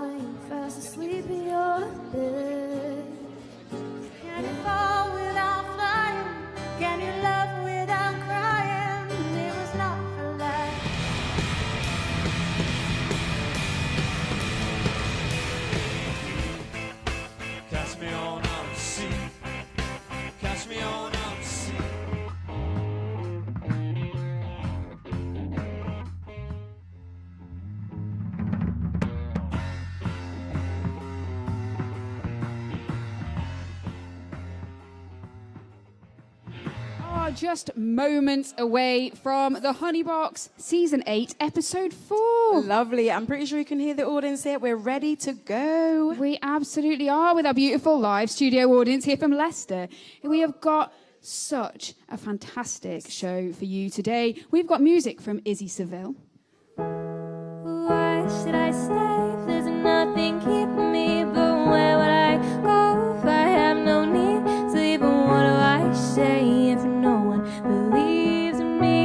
lying fast asleep in your bed. Can you fall without flying? Can you love without crying? It was not for life. Catch me on out to sea. Catch me on out to sea. Just moments away from the Honey Box Season 8, Episode 4. Lovely. I'm pretty sure you can hear the audience here. We're ready to go. We absolutely are, with our beautiful live studio audience here from Leicester. We have got such a fantastic show for you today. We've got music from Izzy Seville. Why should I stay if there's nothing keeping me? But where would I go if I have no need to leave? And what do I say if no one believes in me?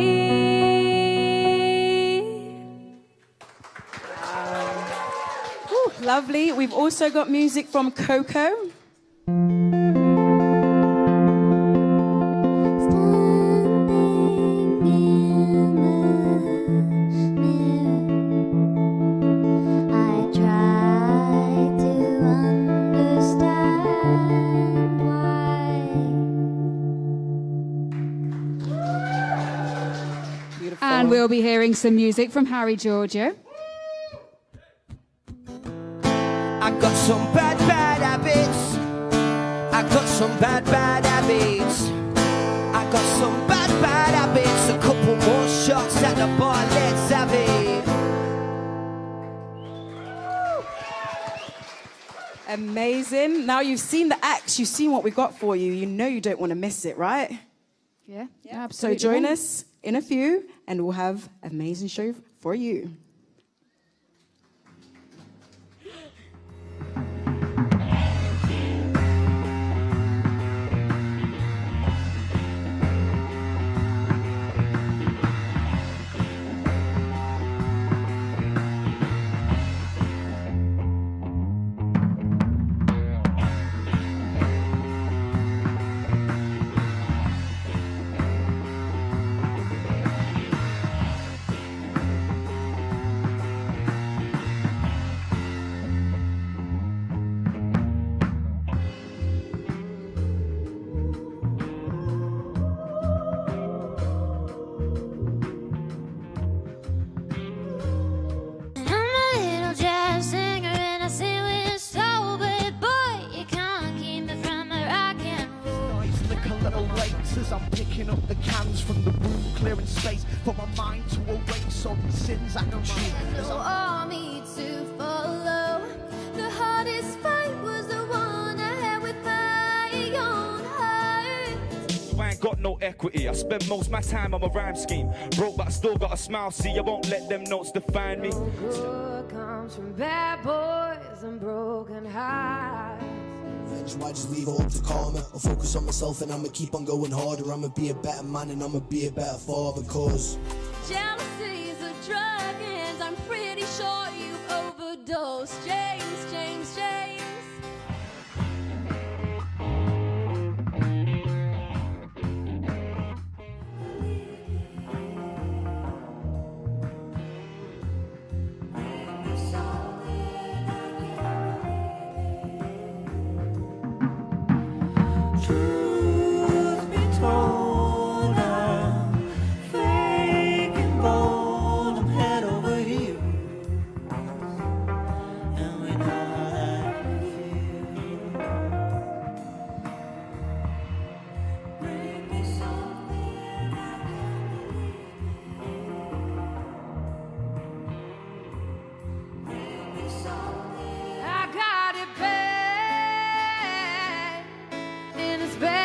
Ooh, lovely. We've also got music from Cocoh. And we'll be hearing some music from Harri, Georgio. I got some bad, bad habits. I got some bad, bad habits. I got some bad, bad habits. A couple more shots at the bar, let's have it. Amazing. Now you've seen the acts, you've seen what we got for you. You know you don't want to miss it, right? Yeah, So absolutely. join us in a few and we'll have an amazing show for you. I'm picking up the cans from the room, clearing space for my mind to erase all the sins I can choose. No army to follow. The hardest fight was the one I had with my own heart. I ain't got no equity. I spend most of my time on my rhyme scheme. Broke, but I still got a smile. See, I won't let them notes define me. Good comes from bad boys and broken hearts. Why just leave it up to karma? I'll focus on myself and I'ma keep on going harder. I'ma be a better man and I'ma be a better father, cause Jealousy is a drug and I'm pretty sure you've overdosed. James, James, James. Truth be told, I'm fake and bold. I'm head over heels, and we know how that feels. Bring me something I can believe in. Bring me something. I got it bad, and it's bad.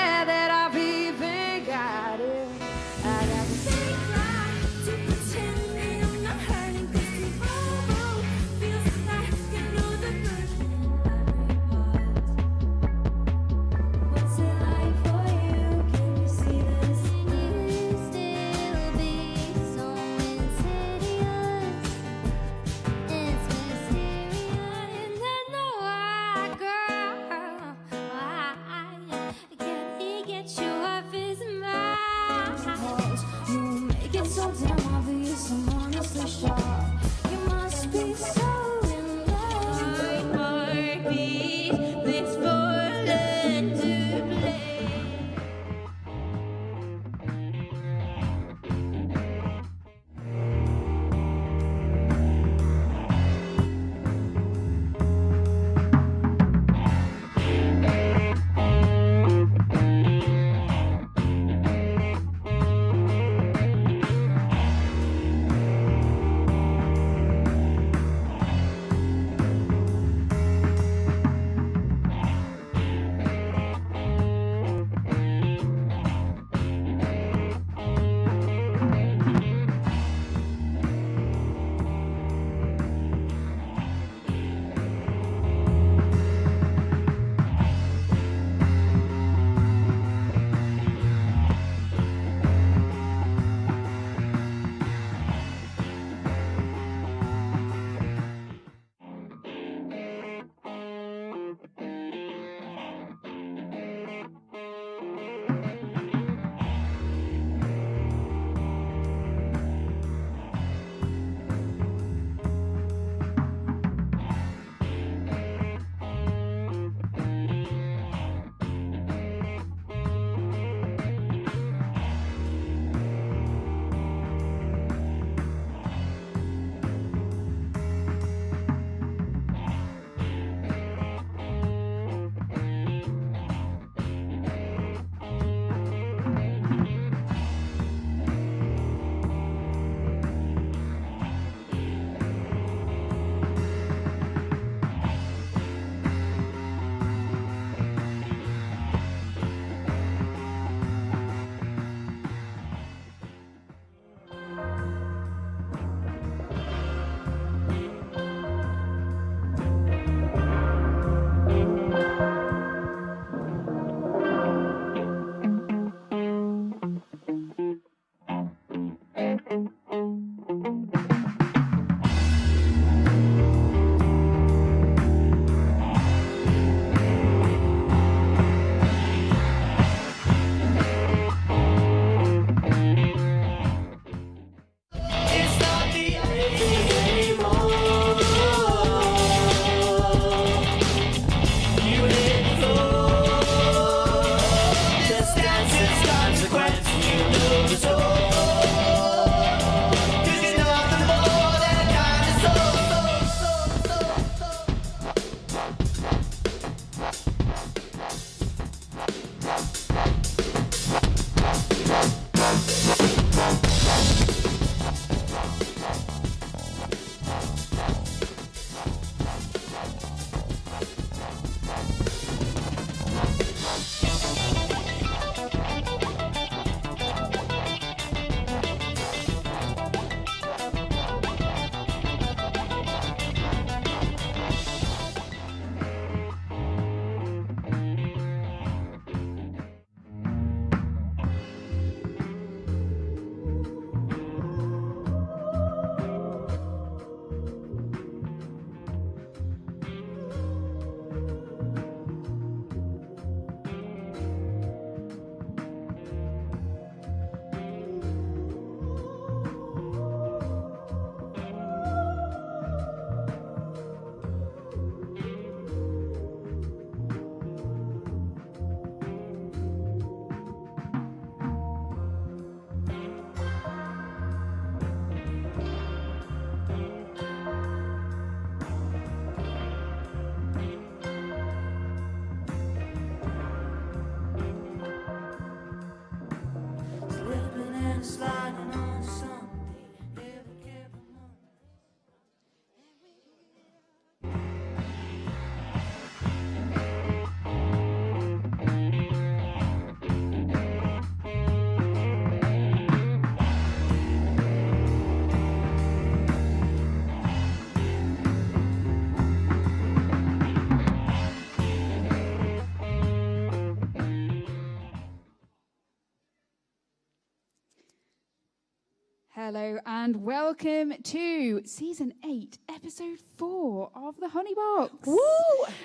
Hello and welcome to Season 8, Episode 4 of The Honey Box. Woo!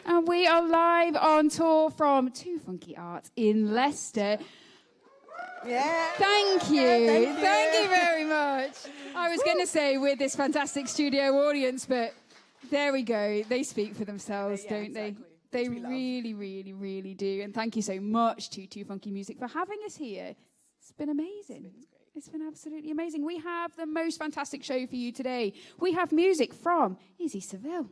And we are live on tour from Too Funky Art in Leicester. Yeah. Thank you. Yeah, Thank you very much. I was going to say with this fantastic studio audience, but there we go. They speak for themselves, Yeah, don't exactly. they? They Which we love. really, really, really do. And thank you so much to Too Funky Music for having us here. It's been amazing. It's been absolutely amazing. We have the most fantastic show for you today. We have music from Izzy Seville.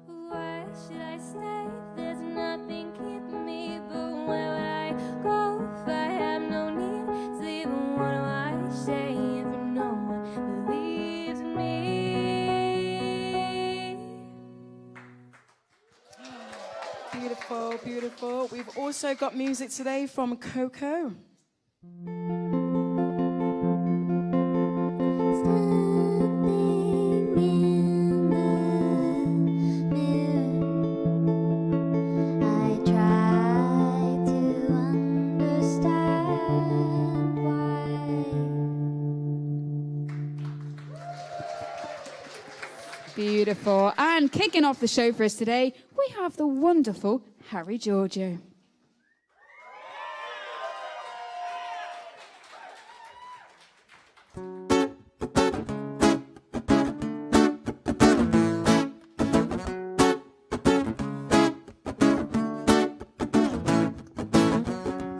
Why should I stay? There's nothing keeping me, but where would I go if I have no need to leave? And what do I say if no one believes in me? Beautiful, beautiful. We've also got music today from Cocoh. Beautiful. And kicking off the show for us today, we have the wonderful Harri Georgio.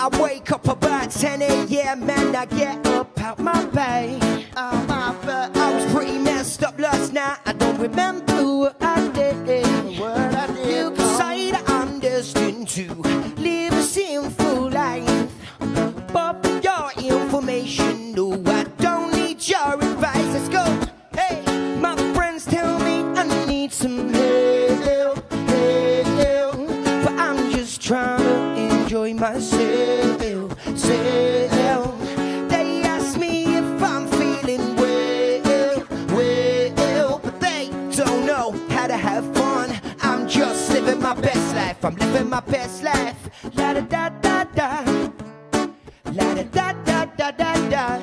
I wake up about 10 a.m. and I get up out my bed. I was pretty messed up last night. I don't remember what I did. You can say that I'm destined to live a sinful life, but for your information, no, I don't need your advice. Let's go. Hey, my friends tell me I need some help, but I'm just trying to enjoy myself. They ask me if I'm feeling well, but they don't know how to have fun. I'm just living my best life. I'm living my best life. La da da da da, la da da da da da da,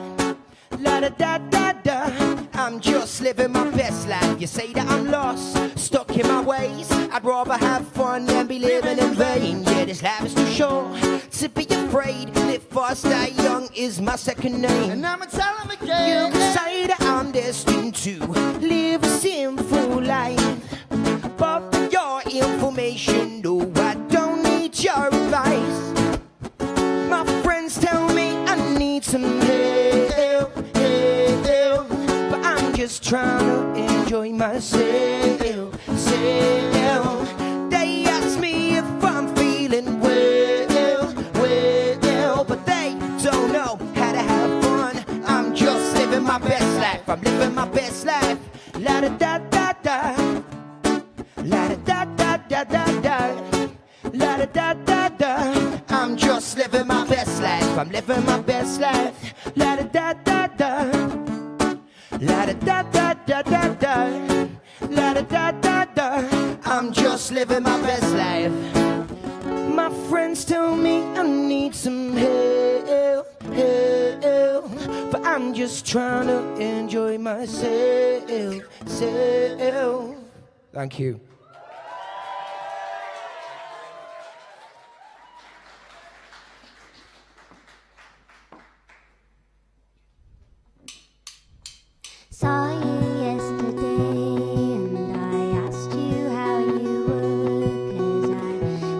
la da da da da. I'm just living my best life. You say that I'm lost, stuck in my ways. I'd rather have fun than be living in vain. Yeah, this life is too short to be afraid. Live fast, die young is my second name. And I'ma tell him again. You can say that I'm destined to live a sinful life, but for your information, no, I don't need your advice. My friends tell me I need some help, but I'm just trying to enjoy myself. They ask me if I'm feeling well, but they don't know how to have fun. I'm just living my best life. I'm living my best life. La da da da da, la da da da da da da, la da da da da. I'm just living my best life. I'm living my best life. La da da da da, la da da da da da da, la da da da da. I'm just living my best life. My friends tell me I need some help, but I'm just trying to enjoy myself. Thank you. Saw you yesterday and I asked you how you were, 'cause I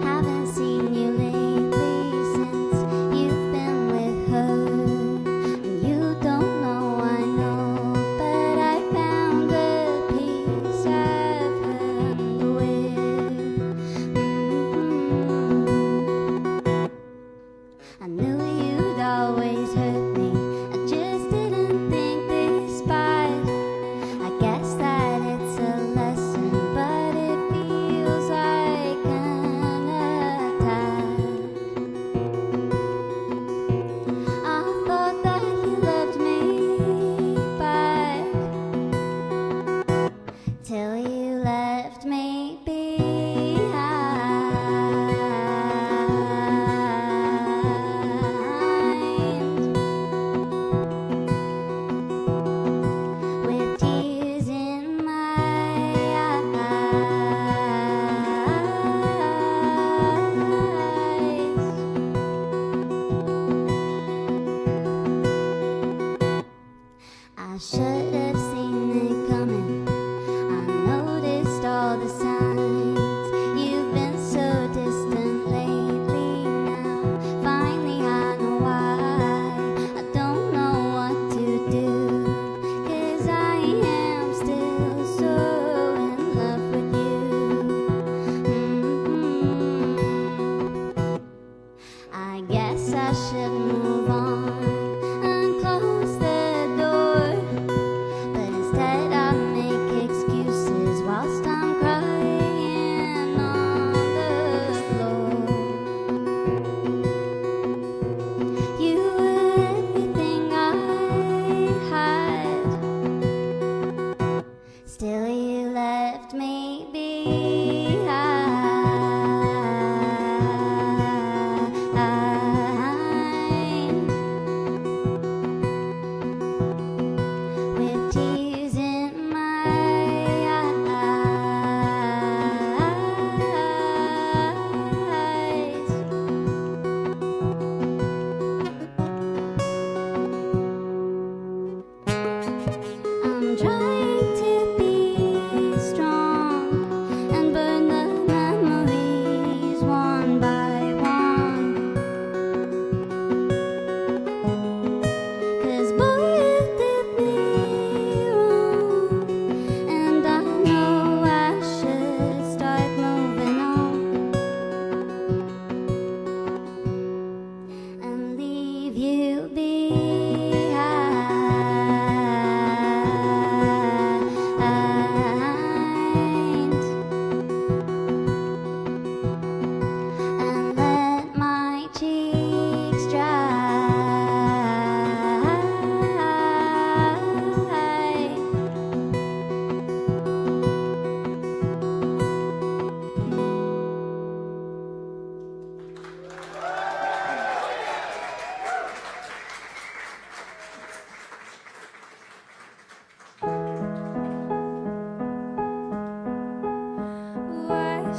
haven't seen you lately since you've been with her. And you don't know, I know, but I found a piece of her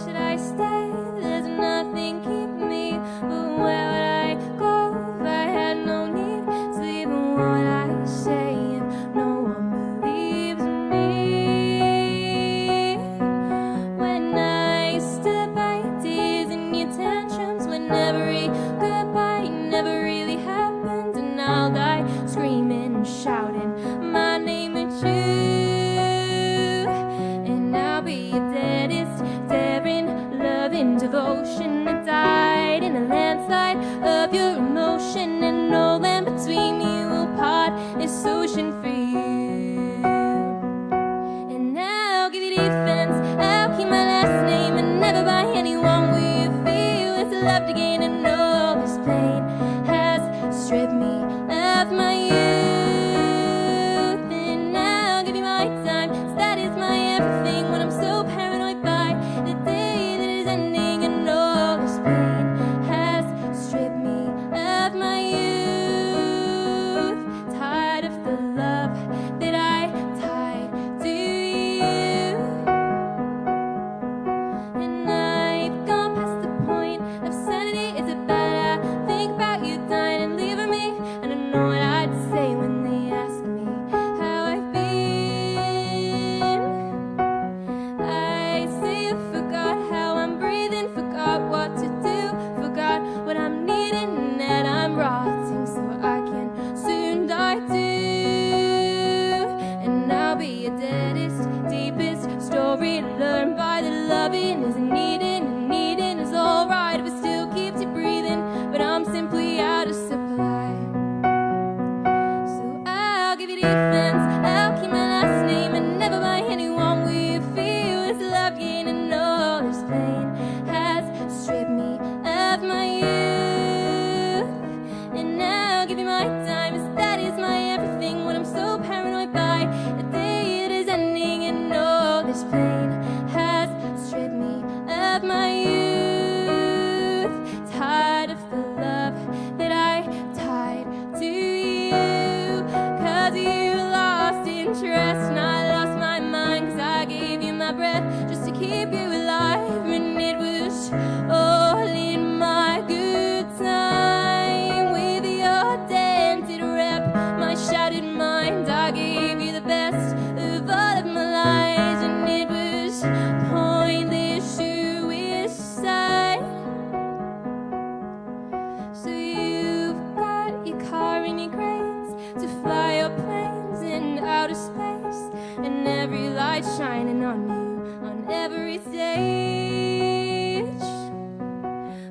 should I stay? There's nothing keeping me. But where would I go if I had no need to leave? And what would I say if no one believes me? When I stood by your tears and your tantrums, when every goodbye never really happened, and I'll die screaming and shouting my name at you. And I'll be your deadest, daring, loving devotion that died in a landslide of your emotion, and no land between me will part this ocean for you. And I'll give you defense, I'll keep my last name, and never by anyone will you feel it's loved again. And all this pain has stripped me of my youth. And I'll give you my time, 'cause that is my everything. When I'm so paranoid by the day that is ending, and all this pain has stripped me of my youth. Tired of the love that I tied to you. And I've gone past the point of sanity. Is it bad I think about you dying and leaving me? And I know what I'd say when they ask me how I've been. I say I forgot how I'm breathing, forgot what to do, forgot what I'm needing, and that I'm rotting so I can soon die too. And I'll be your deadest, deepest story, learned by the loving is needing, and needing is alright if it still keeps you breathing, but I'm simply out of supply. So I'll give you defense, I'll keep my last name, and never by anyone will you feel this love again. And all this pain has stripped me of my youth. And I'll give you my time, 'cause that is my everything. When I'm so paranoid by the day it is ending, and all this pain has stripped me of my youth. Tired of the love that I tied to you, 'cause you lost interest and I lost my mind, 'cause I gave you my breath just to keep you alive, and it was all in my good time. With your dented rep, my shattered mind, I gave you the best of all of my lies, and it was pointless suicide. So you've got your car and your grades to fly your planes in outer space, and every light shining on you on every stage.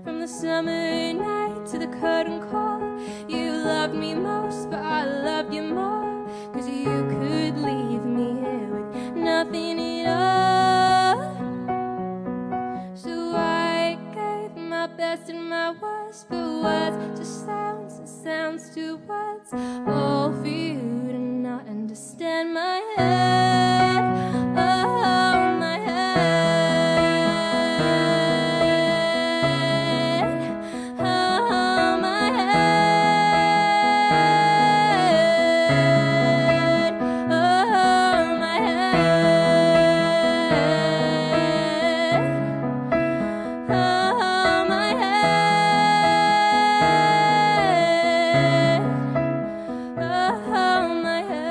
From the summer night to the curtain call, you loved me most, but I loved you more, 'cause you could leave me here with nothing at all. So I gave my best and my worst, but words to sounds and sounds to words, all for you to not understand my head. Oh, my head. Oh, my head. Oh, my head. Oh, my head. Oh, my head.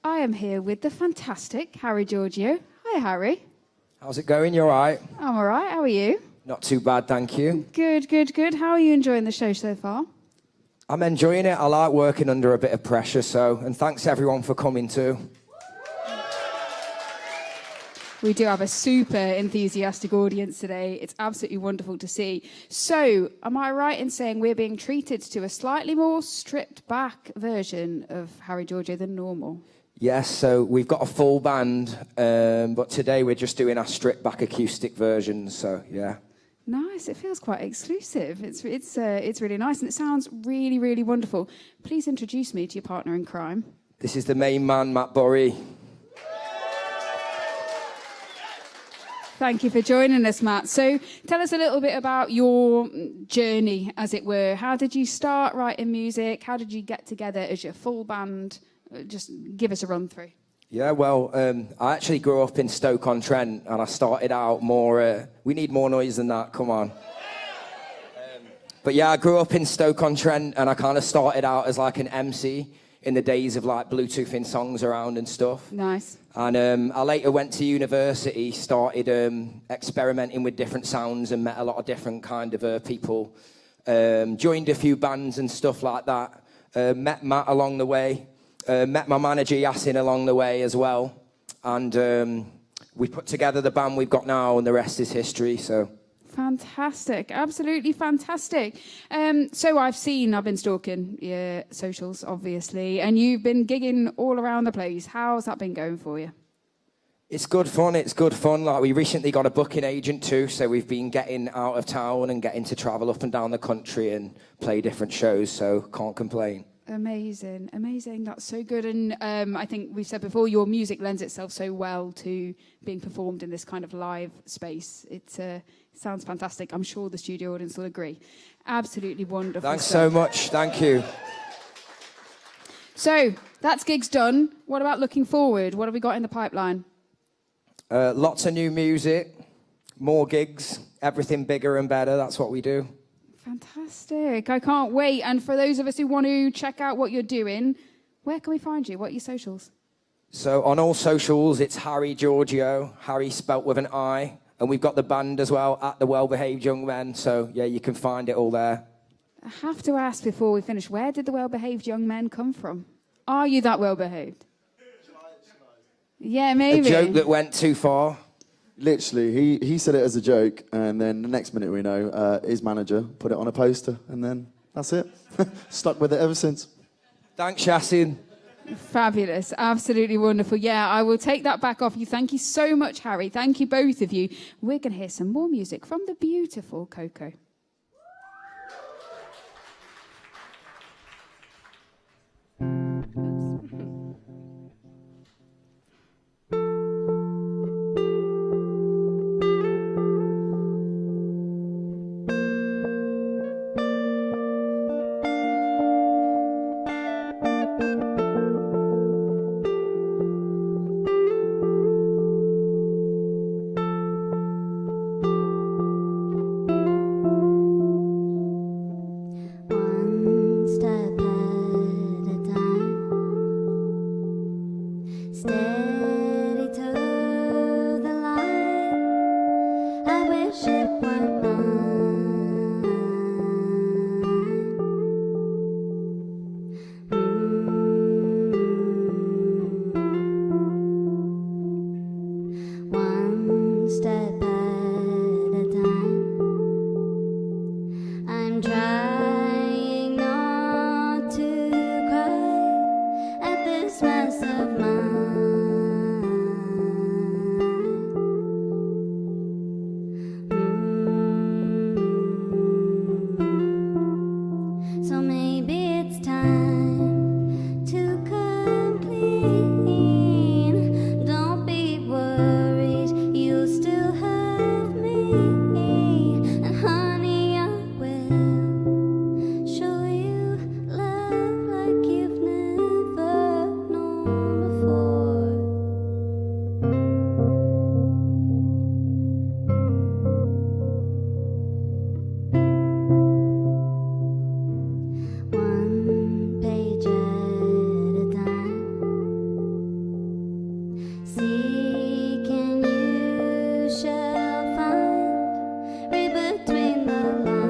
I am here with the fantastic Harri Georgio. Hi, Harri. How's it going? You all right? I'm all right. How are you? Not too bad, thank you. Good, good, good. How are you enjoying the show so far? I'm enjoying it. I like working under a bit of pressure, and thanks everyone for coming too. We do have a super enthusiastic audience today. It's absolutely wonderful to see. So, am I right in saying we're being treated to a slightly more stripped back version of Harri Georgio than normal? Yes, so we've got a full band, but today we're just doing our stripped back acoustic version, so yeah. Nice. It feels quite exclusive. It's really nice, and it sounds really, really wonderful. Please introduce me to your partner in crime. This is the main man, Matt Borry. Thank you for joining us, Matt. So tell us a little bit about your journey, as it were. How did you start writing music? How did you get together as your full band? Just give us a run through. Yeah, well, I actually grew up in Stoke-on-Trent, and I started out more... we need more noise than that, come on. But yeah, I grew up in Stoke-on-Trent, and I kind of started out as like an MC in the days of like Bluetoothing songs around and stuff. Nice. And I later went to university, started experimenting with different sounds and met a lot of different kind of people. Joined a few bands and stuff like that. Met Matt along the way. Met my manager Yasin along the way as well, and we put together the band we've got now, and the rest is history. So fantastic, absolutely fantastic. So I've been stalking your socials, obviously, and you've been gigging all around the place. How's that been going for you? It's good fun. It's good fun. Like, we recently got a booking agent too, so we've been getting out of town and getting to travel up and down the country and play different shows. So can't complain. Amazing, amazing. That's so good. And I think we've said before, your music lends itself so well to being performed in this kind of live space. It sounds fantastic. I'm sure the studio audience will agree. Absolutely wonderful. Thanks so much. Thank you. So that's gigs done. What about looking forward? What have we got in the pipeline? Lots of new music, more gigs, everything bigger and better. That's what we do. Fantastic. I can't wait. And for those of us who want to check out what you're doing, where can we find you? What are your socials? So on all socials, it's Harri Georgio, Harri spelt with an I. And we've got the band as well, at the Well Behaved Young Men. So, yeah, you can find it all there. I have to ask before we finish, where did the Well Behaved Young Men come from? Are you that well behaved? Yeah, maybe. A joke that went too far. Literally, he said it as a joke, and then the next minute we know, his manager put it on a poster, and then that's it. Stuck with it ever since. Thanks, Yasin. Fabulous. Absolutely wonderful. Yeah, I will take that back off you. Thank you so much, Harri. Thank you, both of you. We're going to hear some more music from the beautiful Cocoh. One step at a time, steady to the line. I wish it were mine. One step at a time. I'm trying not to cry at this mess of mine. So maybe it's time to come clean. Don't be worried, you'll still have me. And honey, I will show you love like you've never known before. One page at a time, seeking you shall find. Read between the lines.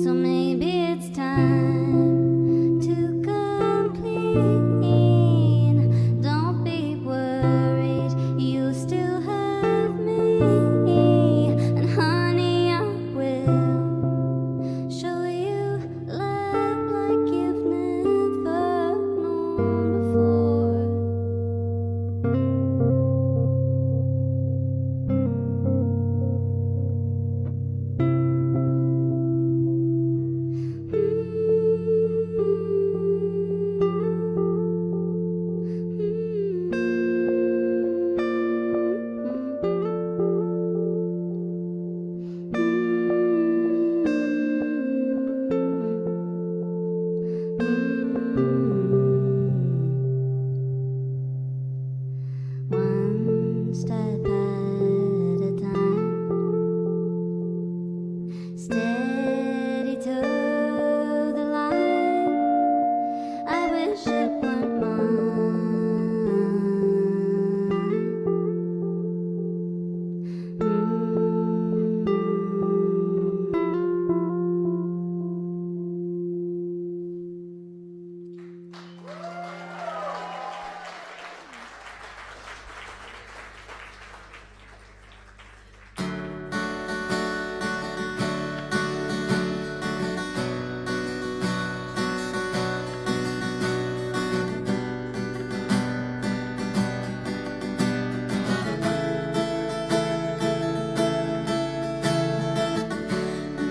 So maybe it's time to come clean. Don't be worried, you still have me. And honey, I will show you love like you've never ship went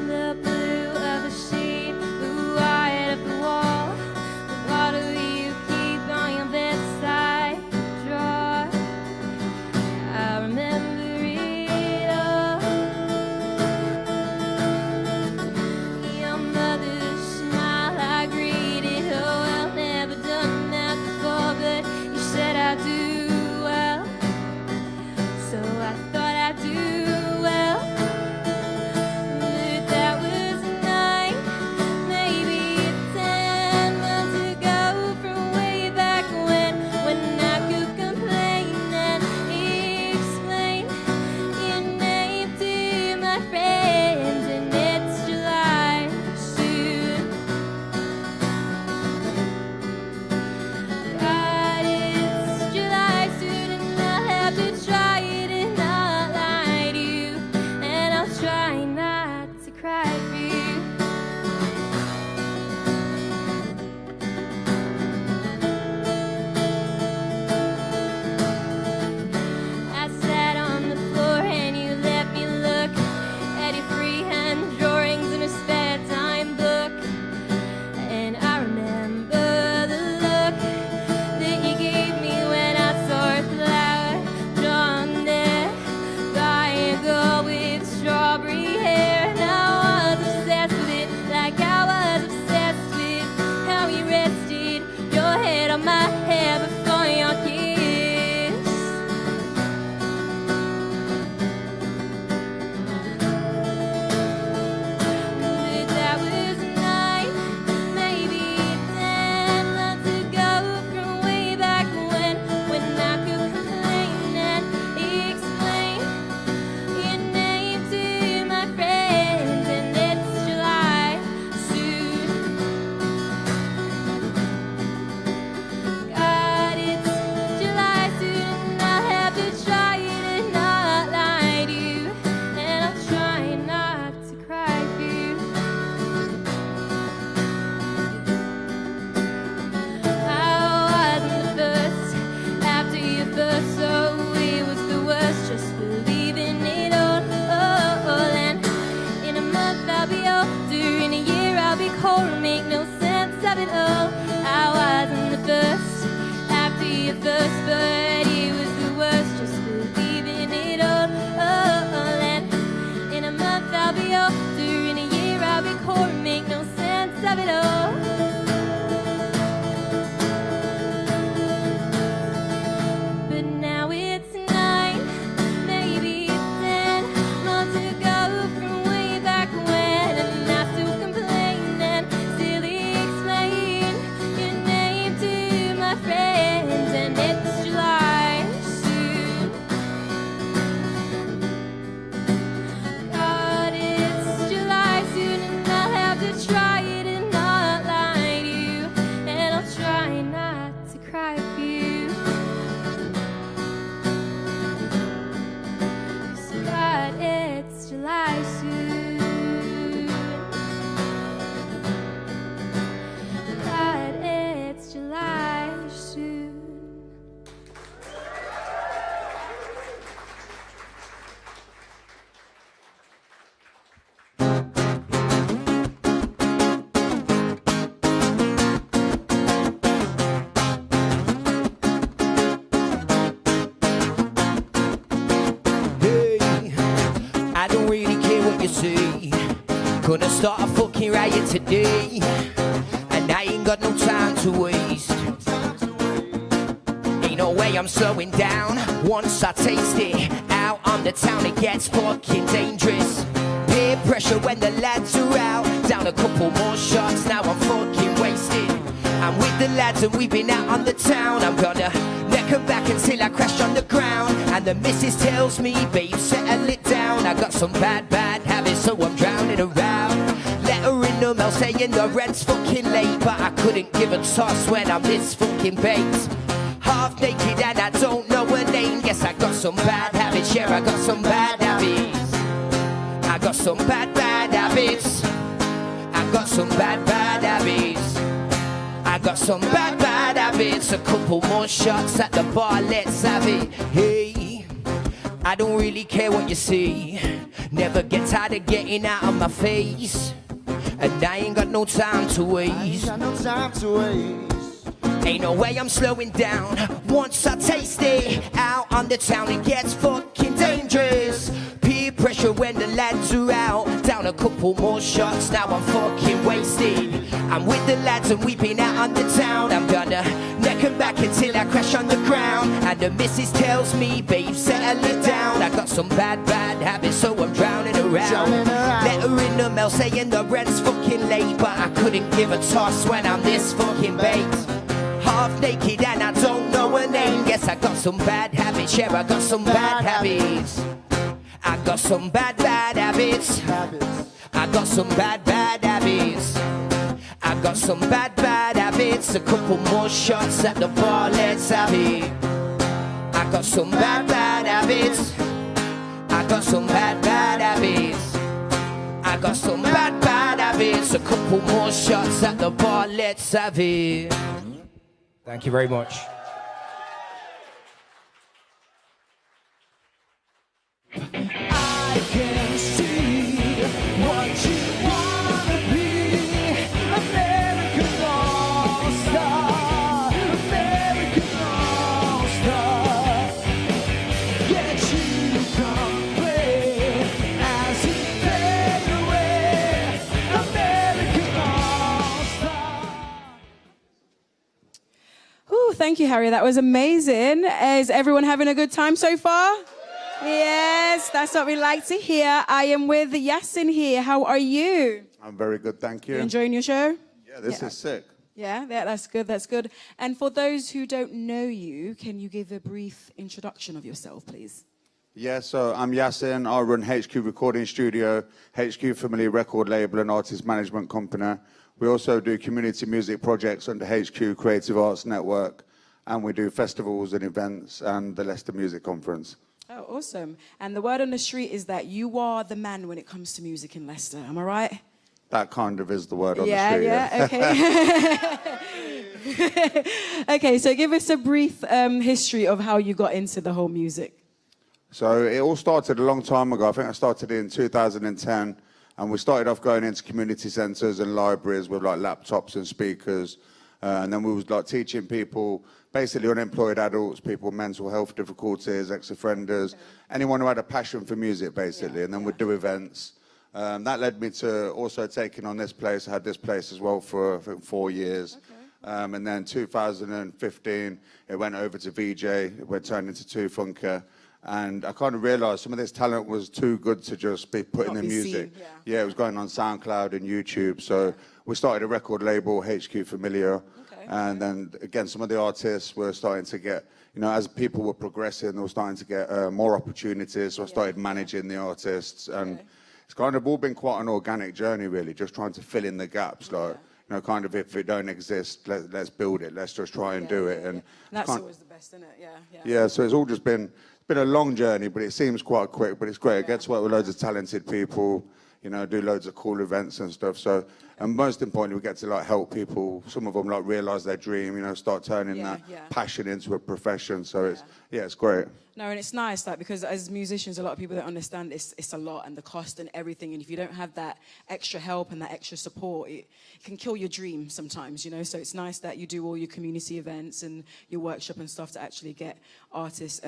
the blue of the sheet, the white of the wall, the bottle you keep on your bedside drawer. I remember it all. Your mother's smile, I greeted. Oh, well, never done that before, but you said I do well, so I thought I'd do well. But that was 9, maybe 10 months ago, from way back when I could complain and explain your name to my friends, and it's July soon. God, it's July soon, and I'll have to try it and not lie to you, and I'll try not to cry for you. I sat on the floor and you let me look at your freehand drawings in a spare time book, and I remember the look that you gave me when I saw a flower drawn there by a girl with strawberry hair, and I was obsessed with it, like I was obsessed with how you rested your head on my hair before your kiss. But that was 9, maybe 10 months ago, from way back when I could complain and explain your name to my friends, and it's July soon. God, it's July soon, and I'll have to try it and not lie to you, and I'll try not to cry for you. I wasn't the first after you first, so it was the worst, just believing it all. And in a month I'll be older, in a year I'll be cold, make no sense of it all. I wasn't the first after you first, but it was the worst, just believing it all. And in a month I'll be older, in a year I'll be cold, make no sense of it all. But now it's 9, maybe 10 months ago, from way back when, and I still complain and still explain your name to my friends, and it's July soon. God, it's July soon, and I'll have to try it and not lie to you, and I'll try not to cry for you. 'Cause God, it's July soon. God, it's July soon. Hey, I don't really care what you say. Gonna start a fucking riot today, and I ain't got no time to waste. Ain't no way I'm slowing down. Once I taste it, out on the town it gets fucking dangerous. Peer pressure when the lads are out. Down a couple more shots, now I'm fucking wasted. I'm I'm with the lads and we've been out on the town. I'm gonna neck 'em back until I crash on the ground. And the missus tells me, babe, settle it down. I got some bad habits, so I'm drowning around. Letter in the mail saying the rent's fucking late, but I couldn't give a toss when I'm this fucking baked. Half naked and I don't know her name. Guess I got some bad habits, yeah, I got some bad habits. I got some bad habits. I got some bad habits. I got some bad habits. A couple more shots at the bar, let's have it. Hey, I don't really care what you see. Never get tired of getting out of my face. And I ain't got no time to waste. Ain't no way I'm slowing down. Once I taste it, out on the town it gets fucking dangerous. Peer pressure when the lads are out. Down a couple more shots, now I'm fucking wasted. I'm with the lads and we've been out on the town. I'm gonna neck 'em back until I crash on the ground. And the missus tells me, babe, settle it down. I got some bad habits, so I'm drowning around. Letter in the mail saying the rent's fucking late, but I couldn't give a toss when I'm this fucking baked. Half naked and I don't know her name. Guess I got some bad habits, yeah, I got some bad habits. I got some bad habits. I got some bad habits. I got some bad habits. A couple more shots at the bar, let's have it. I got some bad habits. I got some bad habits. I got some bad habits. A couple more shots at the bar, let's have it. Thank you very much. I can see what you wanna be. American All-Star. American All-Star. Get you to come play as you fade away. American All-Star. Ooh, thank you, Harri. That was amazing. Is everyone having a good time so far? Yes, that's what we like to hear. I am with Yasin here. How are you? I'm very good, thank you. You enjoying your show? Yeah, this is sick. Yeah, that's good, that's good. And for those who don't know you, can you give a brief introduction of yourself, please? Yeah, so I'm Yasin. I run HQ Recording Studio, HQ Family Record Label and Artist Management Company. We also do community music projects under HQ Creative Arts Network, and we do festivals and events and the Leicester Music Conference. Oh, awesome. And the word on the street is that you are the man when it comes to music in Leicester. Am I right? That kind of is the word on the street. Yeah, okay. Okay, so give us a brief history of how you got into the whole music. So it all started a long time ago. I think I started in 2010, and we started off going into community centres and libraries with like laptops and speakers, and then we was like teaching people, basically unemployed adults, people with mental health difficulties, ex-offenders, anyone who had a passion for music, basically, and then we'd do events. That led me to also taking on this place. I had this place as well for, I think, 4 years. Okay. And then 2015, it went over to VJ, it went turned into Two Funker. And I kind of realised some of this talent was too good to just be put in the music. Seen, yeah, it was going on SoundCloud and YouTube. So we started a record label, HQ Familiar. Okay. And then, again, some of the artists were starting to get, you know, as people were progressing, they were starting to get more opportunities. So I started managing the artists. And it's kind of all been quite an organic journey, really, just trying to fill in the gaps. Like, you know, kind of if it don't exist, let's build it. Let's just try and do it. And that's always the best, isn't it? Yeah, so it's all just been a long journey, but it seems quite quick, but it's great. I get to work with loads of talented people, you know, do loads of cool events and stuff. So, and most importantly, we get to like help people, some of them like realise their dream, you know, start turning that passion into a profession. So it's great. No, and it's nice, like, because as musicians, a lot of people don't understand it's a lot and the cost and everything. And if you don't have that extra help and that extra support, it can kill your dream sometimes, you know. So it's nice that you do all your community events and your workshop and stuff to actually get artists,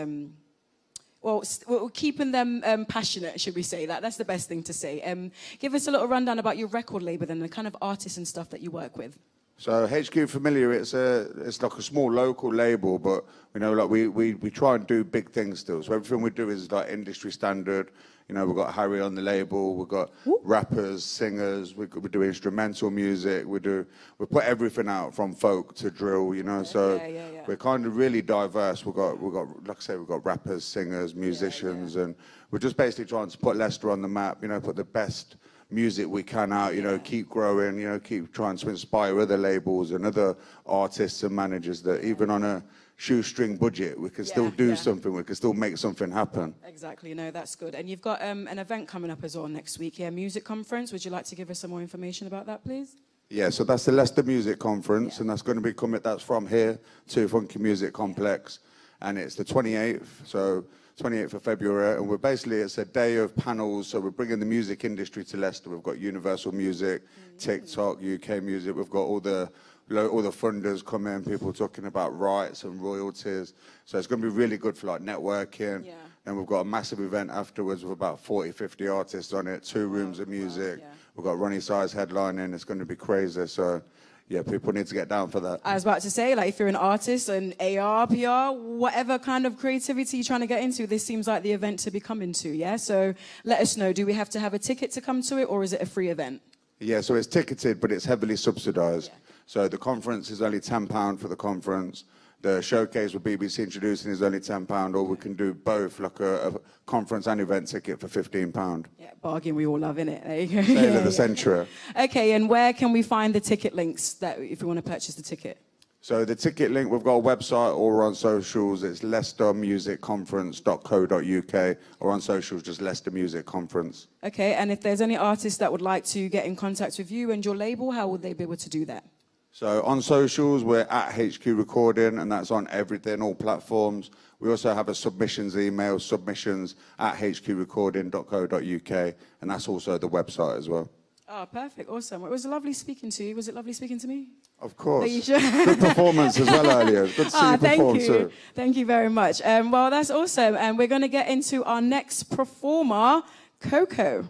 well, keeping them passionate, should we say that? That's the best thing to say. Give us a little rundown about your record label and the kind of artists and stuff that you work with. So HQ Familiar, it's like a small local label, but you know, like we try and do big things still. So everything we do is like industry standard. You know, we've got Harri on the label, we've got rappers, singers, we do instrumental music, we put everything out from folk to drill, you know, so we're kind of really diverse. We've got, like I say, we've got rappers, singers, musicians, and we're just basically trying to put Leicester on the map, you know, put the best music we can out, you know, keep growing, you know, keep trying to inspire other labels and other artists and managers that even on a shoestring budget, we can still do something, we can still make something happen. Exactly, you know, that's good. And you've got an event coming up as well next week, music conference. Would you like to give us some more information about that, please? Yeah, so that's the Leicester Music Conference, and that's going to be coming, that's from here to Funky Music Complex, and it's the 28th, so 28th of February, and it's a day of panels, so we're bringing the music industry to Leicester. We've got Universal Music, TikTok, UK Music, we've got all the funders come in, people talking about rights and royalties. So it's going to be really good for like networking. Yeah. And we've got a massive event afterwards with about 40, 50 artists on it, 2 rooms of music. Yeah. We've got Ronnie Size headlining. It's going to be crazy. So yeah, people need to get down for that. I was about to say, like, if you're an artist, an AR, PR, whatever kind of creativity you're trying to get into, this seems like the event to be coming to, yeah? So let us know, do we have to have a ticket to come to it, or is it a free event? Yeah, so it's ticketed, but it's heavily subsidised. Yeah. So the conference is only £10 for the conference. The showcase with BBC Introducing is only £10, or we can do both, like a conference and event ticket for £15. Yeah, bargain we all love, innit? There you go. Sale of the century. Okay, and where can we find the ticket links that if we want to purchase the ticket? So the ticket link, we've got a website or on socials. It's leicestermusicconference.co.uk, or on socials, just Leicester Music Conference. Okay, and if there's any artists that would like to get in contact with you and your label, how would they be able to do that? So on socials, we're at HQ Recording, and that's on everything, all platforms. We also have a submissions email, submissions@hqrecording.co.uk, and that's also the website as well. Oh, perfect. Awesome. It was lovely speaking to you. Was it lovely speaking to me? Of course. Good performance as well earlier. Good to see you perform too. Thank you very much. Well, that's awesome. And we're going to get into our next performer, Cocoh.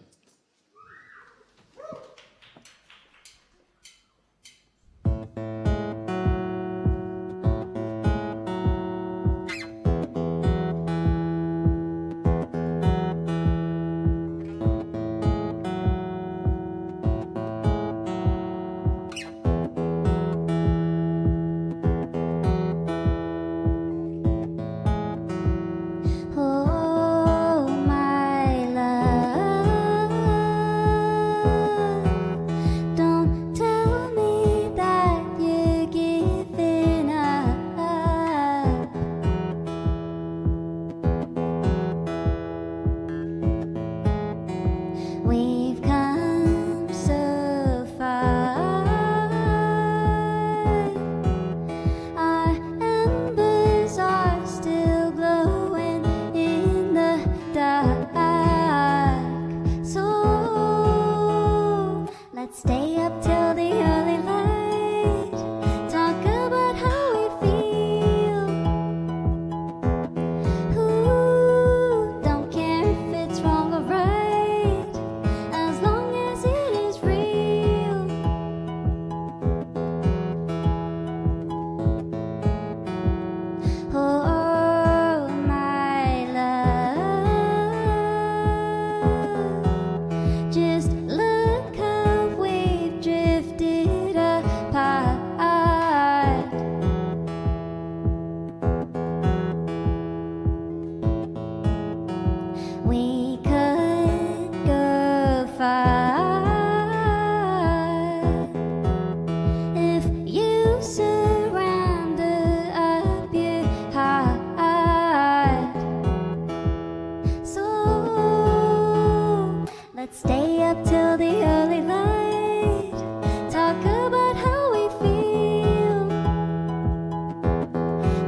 Oh, my love, don't tell me that you're giving up. We've come so far. Our embers are still glowing in the dark. So let's stay up till the early light. Talk about how we feel. Who don't care if it's wrong or right, as long as it is real. Oh, my love, just look how we've drifted apart. We could go far if you surrounded up your heart. So let's stay up till the early light. Talk about how we feel.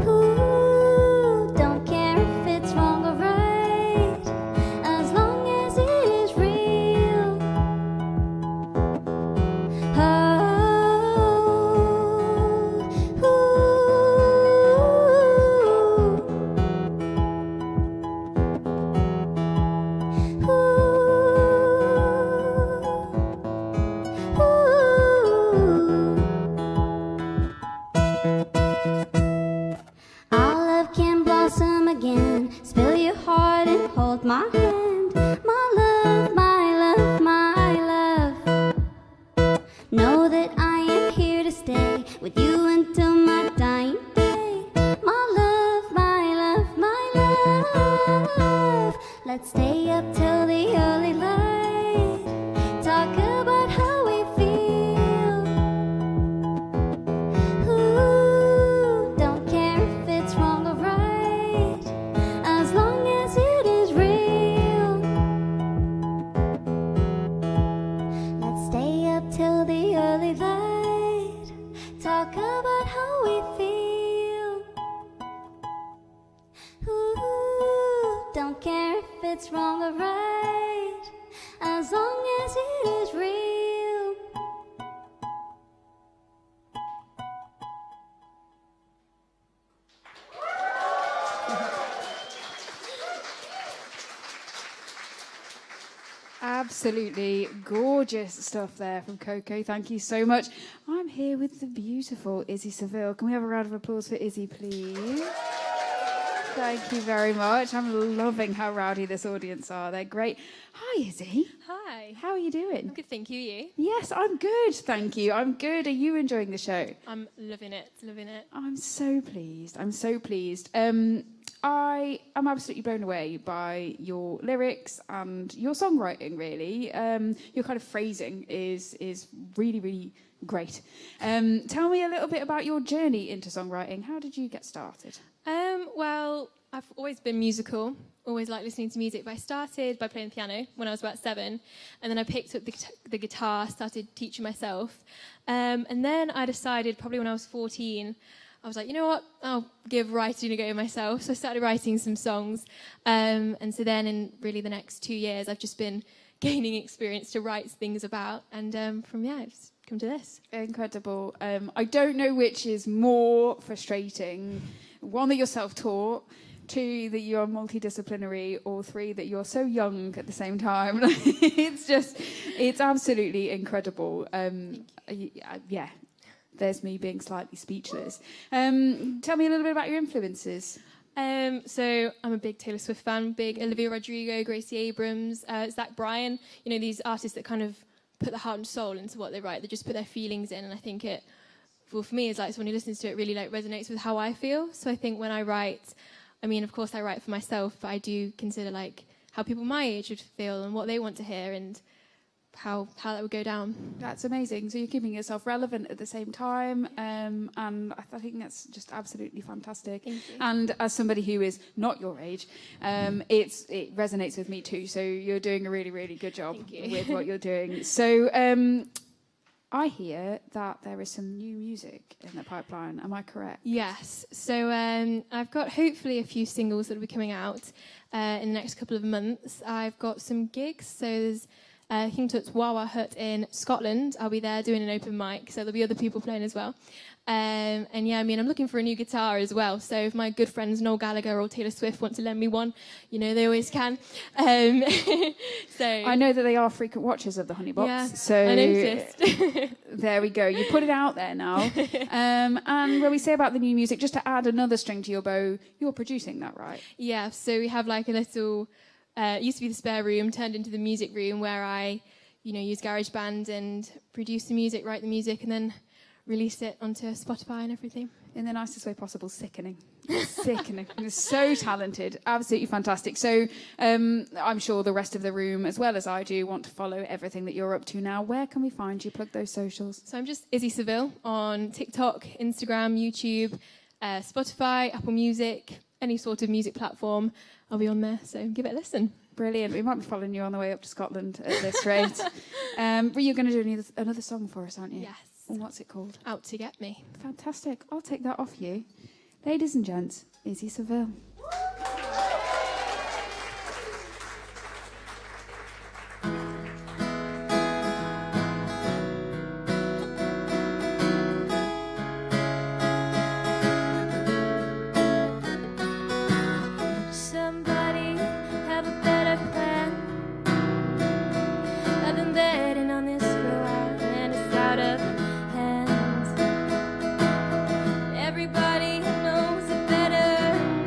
Who don't care if it's wrong or right, as long as it is real. Our love can blossom again. Spill your heart and hold my hand. My it's wrong or right, as long as it is real. Absolutely gorgeous stuff there from Cocoh. Thank you so much. I'm here with the beautiful Izzy Seville. Can we have a round of applause for Izzy, please? Thank you very much. I'm loving how rowdy this audience are. They're great. Hi, Izzy. Hi. How are you doing? I'm good, thank you. You? Yes, I'm good, thank you. I'm good. Are you enjoying the show? I'm loving it, loving it. I'm so pleased. I'm so pleased. I am absolutely blown away by your lyrics and your songwriting, really. Your kind of phrasing is really, really great. Tell me a little bit about your journey into songwriting. How did you get started? Well, I've always been musical, always liked listening to music, but I started by playing the piano when I was about 7, and then I picked up the guitar, started teaching myself, and then I decided probably when I was 14, I was like, you know what, I'll give writing a go myself. So I started writing some songs, and so then in really the next 2 years, I've just been gaining experience to write things about, and from I've come to this. Incredible. I don't know which is more frustrating. 1, that you're self-taught, 2, that you're multidisciplinary, or 3, that you're so young at the same time. It's absolutely incredible. Yeah, there's me being slightly speechless. Tell me a little bit about your influences. So I'm a big Taylor Swift fan, big Olivia Rodrigo, Gracie Abrams, Zach Bryan, these artists that kind of put their heart and soul into what they write. They just put their feelings in, and I think it, well, for me, it's like someone who listens to it really resonates with how I feel. So I think when I write, of course I write for myself, but I do consider how people my age would feel and what they want to hear and how that would go down. That's amazing. So you're keeping yourself relevant at the same time, and I think that's just absolutely fantastic. Thank you. And as somebody who is not your age, it resonates with me too. So you're doing a really, really good job with what you're doing. So I hear that there is some new music in the pipeline. Am I correct? Yes. So I've got hopefully a few singles that will be coming out in the next couple of months. I've got some gigs. So there's King Tut's Wawa Hut in Scotland. I'll be there doing an open mic, so there'll be other people playing as well. And I'm looking for a new guitar as well. So if my good friends Noel Gallagher or Taylor Swift want to lend me one, they always can. So I know that they are frequent watchers of the Honey Box. Yeah, so I noticed. There we go. You put it out there now. And when we say about the new music, just to add another string to your bow, you're producing that, right? Yeah. So we have a little. It used to be the spare room, turned into the music room where I, use GarageBand and produce the music, write the music, and then release it onto Spotify and everything. In the nicest way possible. Sickening. Sickening. You're so talented. Absolutely fantastic. So I'm sure the rest of the room, as well as I do, want to follow everything that you're up to now. Where can we find you? Plug those socials. So I'm just Izzy Seville on TikTok, Instagram, YouTube, Spotify, Apple Music, any sort of music platform. I'll be on there, so give it a listen. Brilliant. We might be following you on the way up to Scotland at this rate. But you're going to do another song for us, aren't you? Yes. And what's it called? Out to Get Me. Fantastic. I'll take that off you. Ladies and gents, Izzy Seville. Everybody knows it better than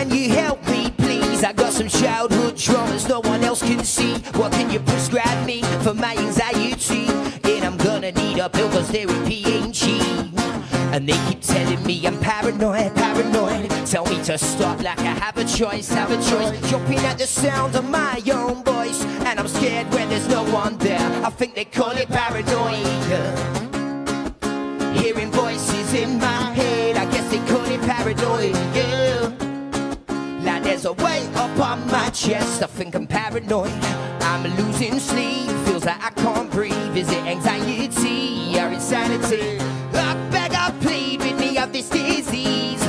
can you help me, please? I got some childhood traumas no one else can see. What can you prescribe me for my anxiety? And I'm gonna need a pill cause therapy ain't cheap. And they keep telling me I'm paranoid, paranoid. Tell me to stop like I have a choice, have a choice. Jumping at the sound of my own voice. And I'm scared when there's no one there. I think they call it paranoia. Hearing voices in my head, I guess they call it paranoia. Like there's a weight up on my chest, I think I'm paranoid. I'm losing sleep, feels like I can't breathe. Is it anxiety or insanity? I beg, I plead with me of this disease.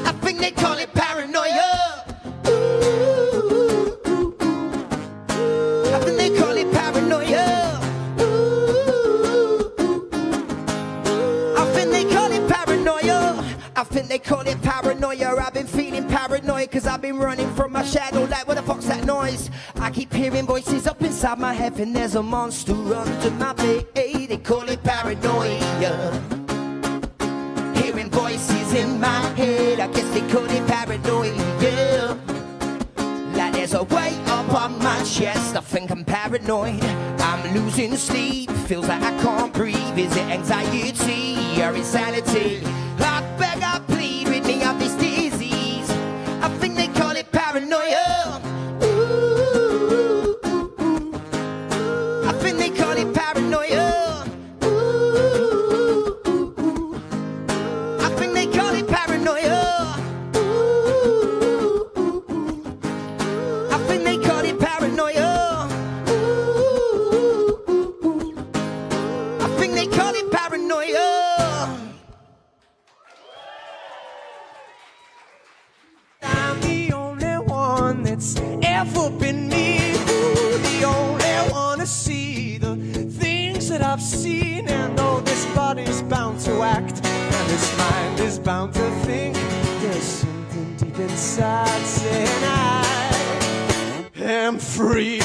I think they call it paranoia. Ooh, I think they call it paranoia. I think they call it paranoia. I think they call it paranoia. I've been feeling paranoid cause I've been running from my shadow. Like what the fuck's that noise? I keep hearing voices up inside my head and there's a monster under my bed. They call it paranoia. Hearing voices in my head, I guess they call it paranoia. Like there's a weight up on my chest, I think I'm paranoid. I'm losing sleep, feels like I can't breathe. Is it anxiety or insanity? I beg, I plead with me of this disease. I think they call it paranoia. Ooh, I think they call it paranoia. Ooh, I think they call it paranoia. Ooh, I think they call it paranoia. Ooh, I think they call it paranoia. I'm the only one that's ever been me. Ooh, the only one to see the things that I've seen. And though this body's bound to act and this mind is bound to think, there's something deep inside saying I am free.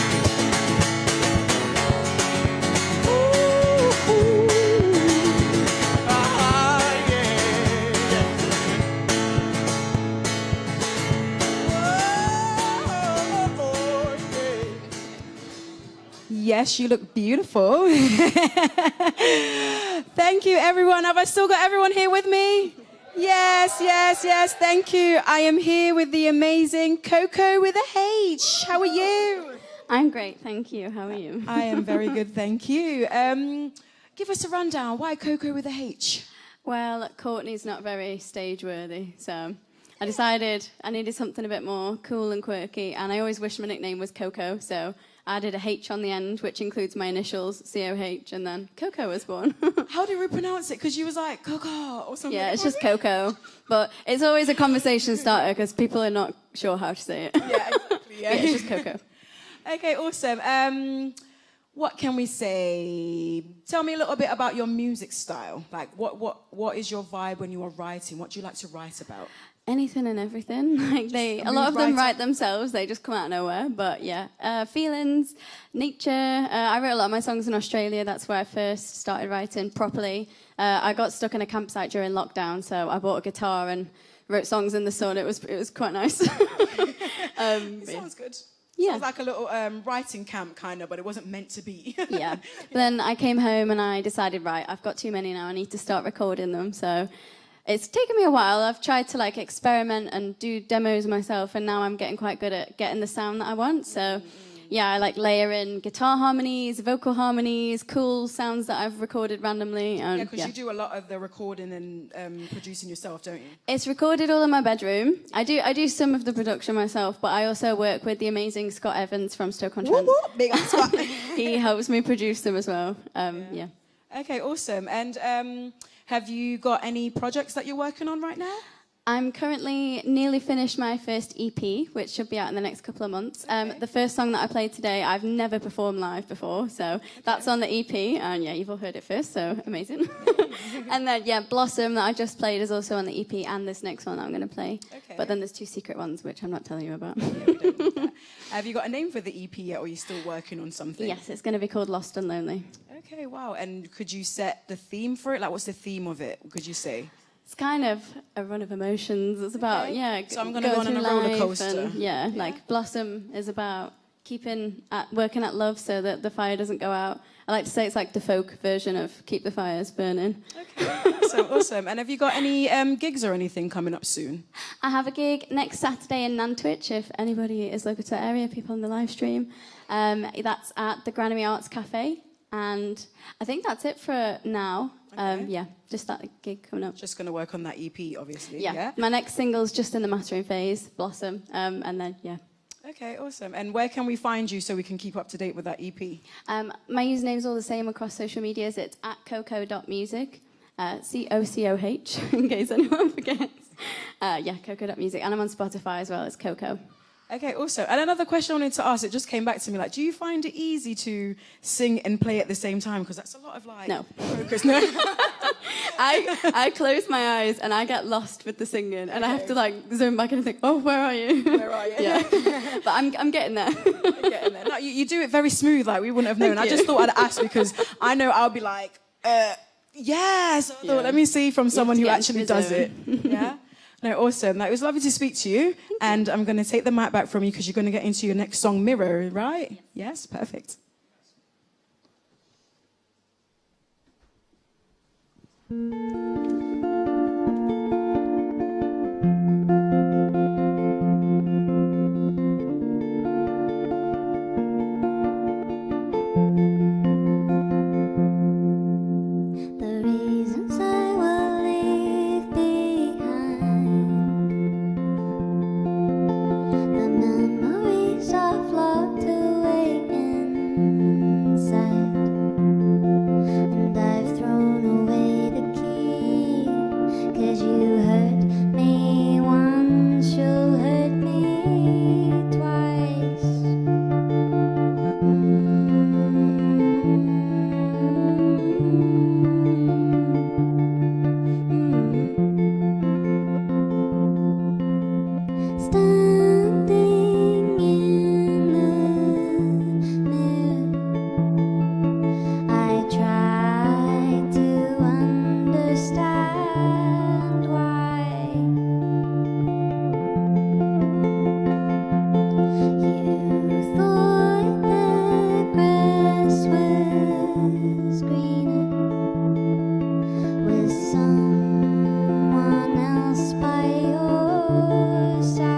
Yes, you look beautiful. Thank you, everyone. Have I still got everyone here with me? Yes, yes, yes. Thank you. I am here with the amazing Cocoh with a H. How are you? I'm great, thank you. How are you? I am very good, thank you. Give us a rundown. Why Cocoh with a H? Well, Courtney's not very stage worthy, so I decided I needed something a bit more cool and quirky, and I always wished my nickname was Cocoh, so I added a H on the end, which includes my initials, C-O-H, and then Cocoh was born. How do we pronounce it? Because you was like, Cocoh or something. Yeah, it's just Cocoh. But it's always a conversation starter because people are not sure how to say it. Yeah, exactly. Yeah, it's just Cocoh. Okay, awesome. What can we say? Tell me a little bit about your music style. Like, what is your vibe when you are writing? What do you like to write about? Anything and everything. Like a lot of them write themselves. They just come out of nowhere. But yeah, feelings, nature. I wrote a lot of my songs in Australia. That's where I first started writing properly. I got stuck in a campsite during lockdown, so I bought a guitar and wrote songs in the sun. It was quite nice. It sounds good. Yeah. Sounds like a little writing camp kind of, but it wasn't meant to be. Yeah. Then I came home and I decided, right, I've got too many now. I need to start recording them. So it's taken me a while. I've tried to experiment and do demos myself, and now I'm getting quite good at getting the sound that I want. So yeah, I layer in guitar harmonies, vocal harmonies, cool sounds that I've recorded randomly. And, yeah, because you do a lot of the recording and producing yourself, don't you? It's recorded all in my bedroom. I do some of the production myself, but I also work with the amazing Scott Evans from Stoke-on-Trent. Big up, Scott. He helps me produce them as well. Yeah. Okay, awesome. And have you got any projects that you're working on right now? I'm currently nearly finished my first EP, which should be out in the next couple of months. The first song that I played today, I've never performed live before, so that's on the EP, and yeah, you've all heard it first, so amazing. And then, yeah, Blossom that I just played is also on the EP, and this next one that I'm going to play. Okay. But then there's 2 secret ones, which I'm not telling you about. Yeah, we don't need that. Have you got a name for the EP yet, or are you still working on something? Yes, it's going to be called Lost and Lonely. Okay, wow. And could you set the theme for it? What's the theme of it, could you say? It's kind of a run of emotions. It's about, So I'm going to go on a roller coaster. And, like Blossom is about working at love so that the fire doesn't go out. I like to say it's like the folk version of Keep the Fires Burning. Okay, so awesome. And have you got any gigs or anything coming up soon? I have a gig next Saturday in Nantwich, if anybody is local to that area, people on the live stream. That's at the Granary Arts Cafe. And I think that's it for now. Okay. Just that gig coming up. Just going to work on that EP, obviously. Yeah. My next single's just in the mastering phase, Blossom. And then, Okay, awesome. And where can we find you so we can keep up to date with that EP? My username's all the same across social medias. It's at cocoh.music, COCOH, in case anyone forgets. Cocoh.music. And I'm on Spotify as well as Cocoh. Okay, awesome. And another question I wanted to ask, it just came back to me, like, do you find it easy to sing and play at the same time? Because that's a lot of, like, focus. No. I close my eyes and I get lost with the singing, and I have to like zoom back and think, oh, where are you? Where are you? Yeah, but I'm getting there. You're getting there. No, you do it very smooth, like we wouldn't have known. I just thought I'd ask because I know I'll be like, yes. So I thought, let me see from someone who actually does it. Yeah. No, awesome. It was lovely to speak to you, and I'm going to take the mic back from you because you're going to get into your next song, Mirror, right? Yes, perfect. The reasons I will leave behind, the memories I've locked away inside, and I've thrown away the key, 'cause you hurt me once, you'll hurt me twice. Standing in the mirror, I try to understand why you thought the grass was greener with someone else by your side.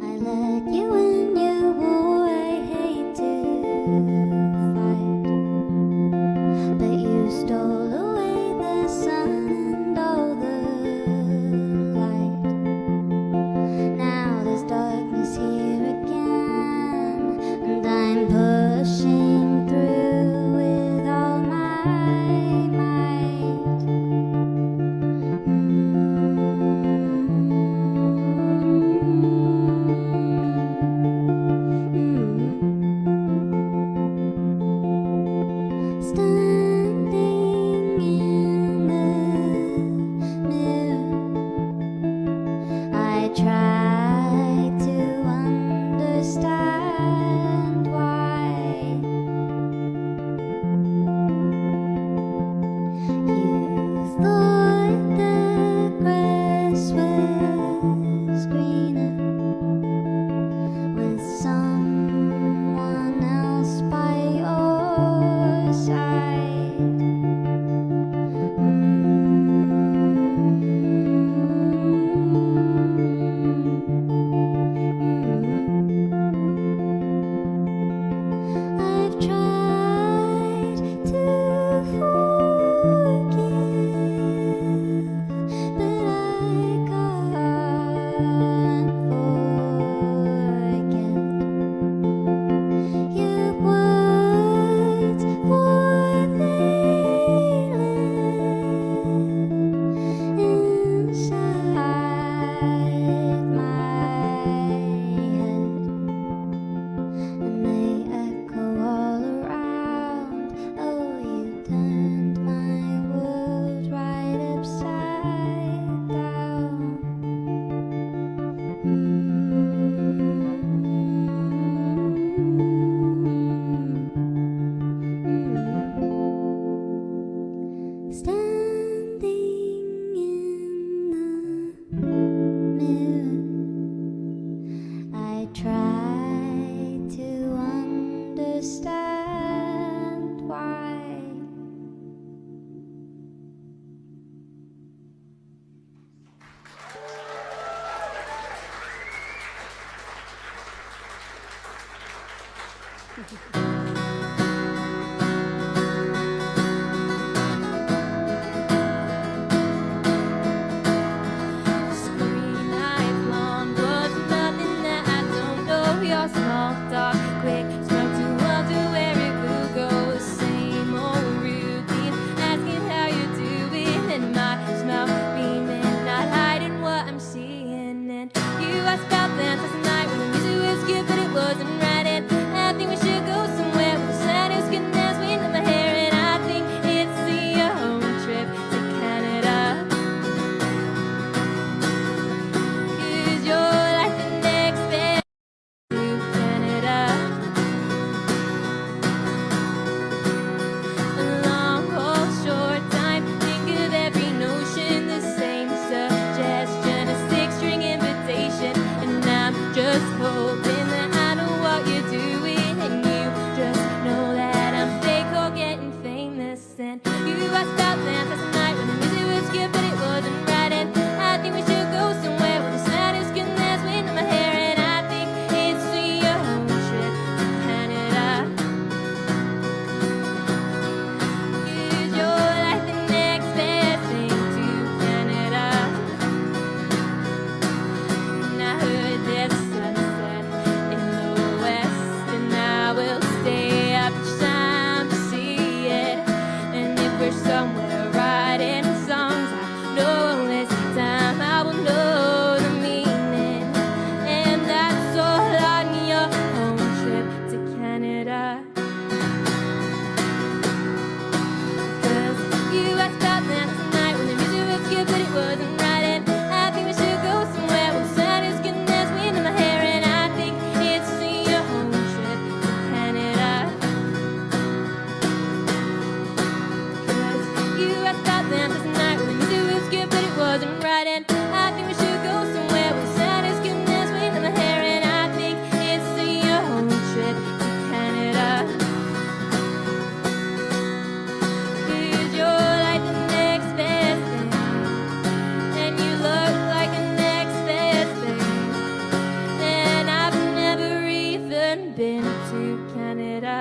I let you in your war, I hate to fight, but you stole away the sun and all the light. Now there's darkness here again, and I'm pushing through with all my might. Standing in the mirror, I try to understand why Screen life long was nothing that I don't know. Your small talk, quick smoke to wonder where it will go. The same old routine, asking how you doing, and my smile beaming, not hiding what I'm seeing. And you asked about that last night when the music was good, but it wasn't right. And I think we should go somewhere with the saddest can dance wind in my hair. And I think it's the home trip to Canada. 'Cause you're like the next best to Canada. A long haul, short time, think of every notion, the same suggestion, a six-string invitation. And I'm just hoping that I know what you're doing, and you just know that I'm fake or getting famous. And you asked about that last night when the music was good, but it wasn't right. And I think we should go somewhere with the saddest can dance wind in my hair. And I think it's your home trip to Canada. 'Cause you're like the next best thing to Canada. And I heard there's a sunset in the west, and I will stay up each time to see it. And if we're somewhere writing songs, I know this time I will know the meaning. And that's all on your home trip to Canada. 'Cause you asked about that last night when the music was good, but it wasn't right. And I think we should go somewhere with the saddest can dance wind in my hair. And I think it's your home trip to Canada. 'Cause you asked about that last night when the music was good, but it wasn't right. And I think we should go somewhere with the saddest can dance wind in my hair. And I think it's your home trip to Canada. 'Cause you're like the next best thing, and you look like the next best thing. And I've never even been to Canada.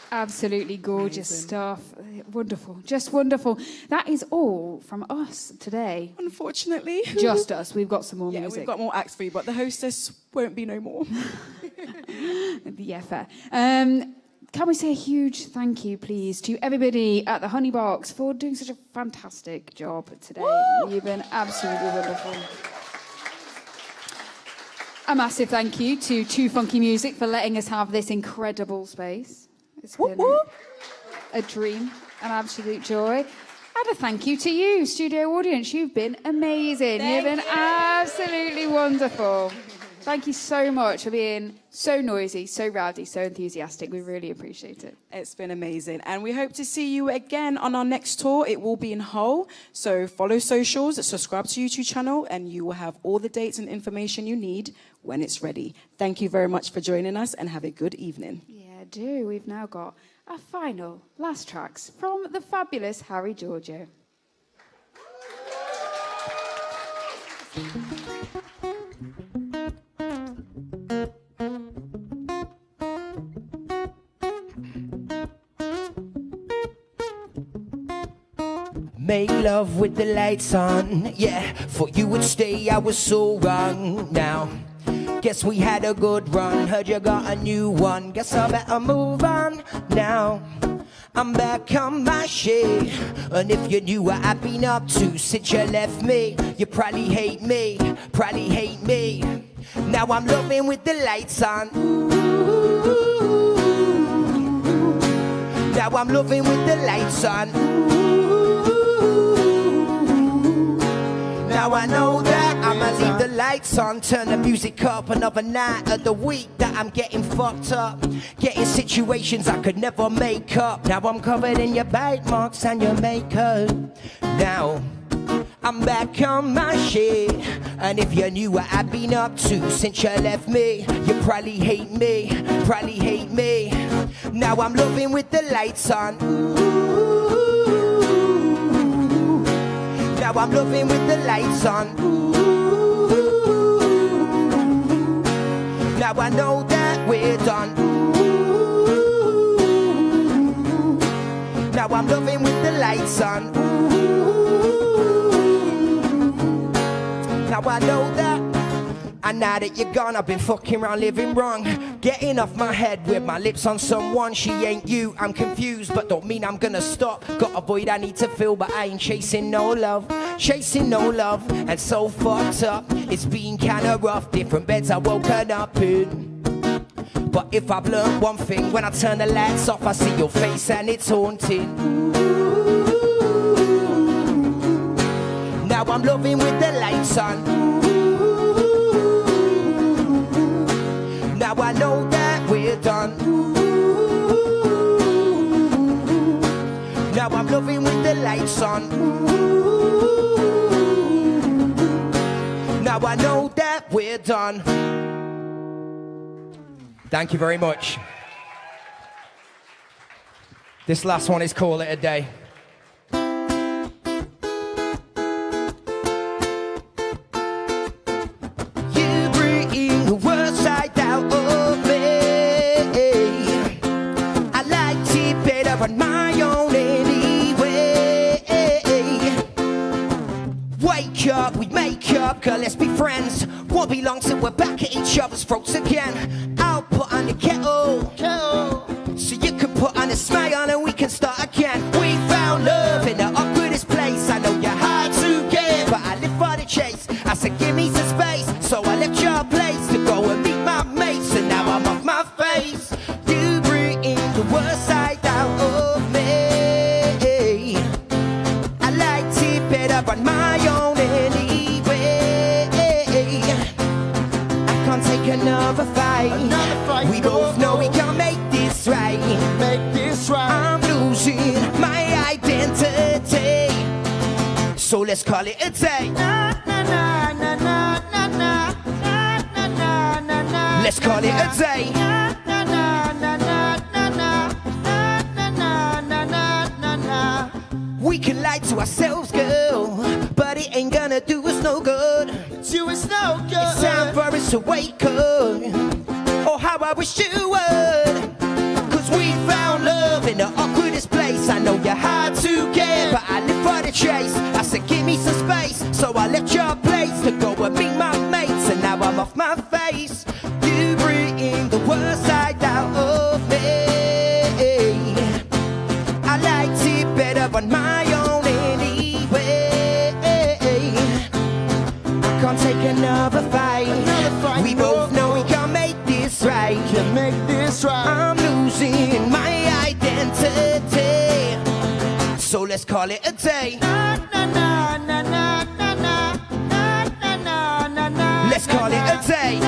Absolutely gorgeous stuff. Wonderful. Just wonderful. That is all from us today. Unfortunately. Just us. We've got some more Yeah, music. we've got more acts for you, but the hostess won't be no more. Yeah, fair. Can we say a huge thank you, please, to everybody at the Honey Box for doing such a fantastic job today. Woo! You've been absolutely wonderful. A massive thank you to Too Funky Music for letting us have this incredible space. It's been a dream, an absolute joy. And a thank you to you, studio audience. You've been amazing. You've been absolutely wonderful. Thank you so much for being so noisy, so rowdy, so enthusiastic. We really appreciate it. It's been amazing. And we hope to see you again on our next tour. It will be in Hull. So follow socials, subscribe to YouTube channel, and you will have all the dates and information you need when it's ready. Thank you very much for joining us, and have a good evening. Yeah, do. We've now got our final last tracks from the fabulous Harri Georgio. Make love with the lights on, yeah. Thought you would stay, I was so wrong. Now, guess we had a good run. Heard you got a new one. Guess I better move on now. I'm back on my shit. And if you knew what I've been up to since you left me, you probably hate me, probably hate me. Now I'm loving with the lights on. Now I'm loving with the lights on. Now I know that I'ma leave the lights on, turn the music up. Another night of the week that I'm getting fucked up, getting situations I could never make up. Now I'm covered in your bite marks and your makeup. Now I'm back on my shit. And if you knew what I've been up to since you left me, you probably hate me, probably hate me. Now I'm loving with the lights on. Now I'm loving with the lights on. Now I know that we're done. Now I'm loving with the lights on. Now I know that. And now that you're gone, I've been fucking around living wrong. Getting off my head with my lips on someone. She ain't you, I'm confused, but don't mean I'm gonna stop. Got a void I need to fill, but I ain't chasing no love. Chasing no love, and so fucked up. It's been kinda rough, different beds I woken up in. But if I've learned one thing, when I turn the lights off, I see your face and it's haunting. Now I'm loving with the lights on. Now I know that we're done. Now I'm loving with the lights on. Now I know that we're done. Thank you very much. This last one is Call It a Day. You bring the worst side out of me. I like it better on my own anyway. Wake up, we make up, girl, let's be friends. Won't be long till we're back at each other's throats again. I'll put on the kettle, so you can put on a smile and we can start again. We found love in the awkwardest place. I know you're hard to get, but I live for the chase. I said give me some space, so I left your place to go and meet my mates. And now I'm off my face. You bring the worst side out of me. I liked it better on my own anyway. I can't take another fight. We both know we can't make this right. I'm losing my identity, so let's call it a day. Let's call it a day. We can lie to ourselves, girl, but it ain't gonna do us no good. Do us no good. It's time for us to wake up. Oh, how I wish you would. Cause we found love in the awkwardest place. I know you're hard to get, but I live for the chase. I said give me some space, so I left your place to go and meet my mates. And now I'm off my face. You bring the worst side out of me. I liked it better on my own anyway. I can't take another fight. We both know we can't make this right. I'm losing my identity, so let's call it a day. Let's call it a day.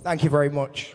Thank you very much.